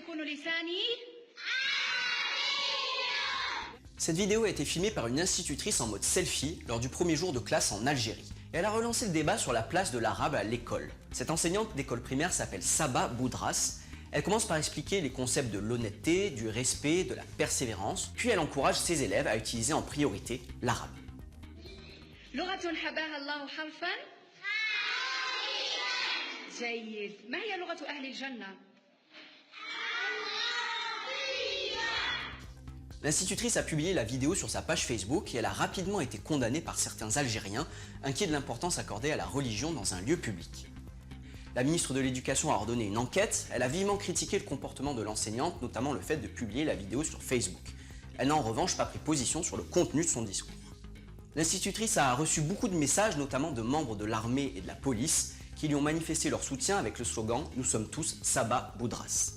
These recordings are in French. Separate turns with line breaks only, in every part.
يكون لساني.
Cette vidéo a été filmée par une institutrice en mode selfie lors du premier jour de classe en Algérie. Et elle a relancé le débat sur la place de l'arabe à l'école. Cette enseignante d'école primaire s'appelle Saba Boudras. Elle commence par expliquer les concepts de l'honnêteté, du respect, de la persévérance, puis elle encourage ses élèves à utiliser en priorité l'arabe.
لغة حباها الله حرفا. جيد. ما هي لغة أهل الجنة؟
L'institutrice a publié la vidéo sur sa page Facebook et elle a rapidement été condamnée par certains Algériens inquiets de l'importance accordée à la religion dans un lieu public. La ministre de l'Éducation a ordonné une enquête. Elle a vivement critiqué le comportement de l'enseignante, notamment le fait de publier la vidéo sur Facebook. Elle n'a en revanche pas pris position sur le contenu de son discours. L'institutrice a reçu beaucoup de messages, notamment de membres de l'armée et de la police, qui lui ont manifesté leur soutien avec le slogan « Nous sommes tous Saba Boudras ».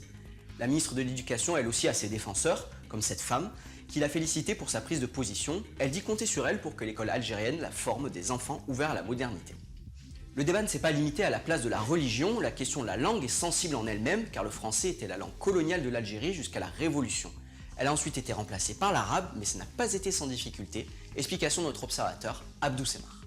La ministre de l'Éducation, elle aussi, a ses défenseurs, comme cette femme, qui l'a félicitée pour sa prise de position. Elle dit compter sur elle pour que l'école algérienne la forme des enfants ouverts à la modernité. Le débat ne s'est pas limité à la place de la religion. La question de la langue est sensible en elle-même, car le français était la langue coloniale de l'Algérie jusqu'à la Révolution. Elle a ensuite été remplacée par l'arabe, mais ça n'a pas été sans difficulté. Explication de notre observateur, Abdou Semar.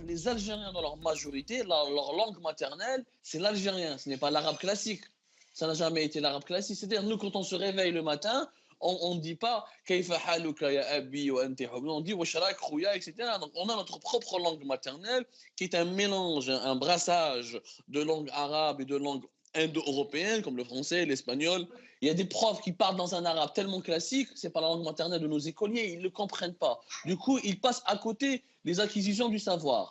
Les Algériens, dans leur majorité, leur langue maternelle, c'est l'algérien, ce n'est pas l'arabe classique. Ça n'a jamais été l'arabe classique. C'est-à-dire, nous, quand on se réveille le matin, on ne dit pas « Kayfa haluka ya abi wa anti hubbi », on dit « Washarak khouya », etc. Donc, on a notre propre langue maternelle qui est un mélange, un brassage de langue arabe et de langue indo-européenne, comme le français, l'espagnol. Il y a des profs qui parlent dans un arabe tellement classique, c'est pas la langue maternelle de nos écoliers, ils ne le comprennent pas. Du coup, ils passent à côté des acquisitions du savoir.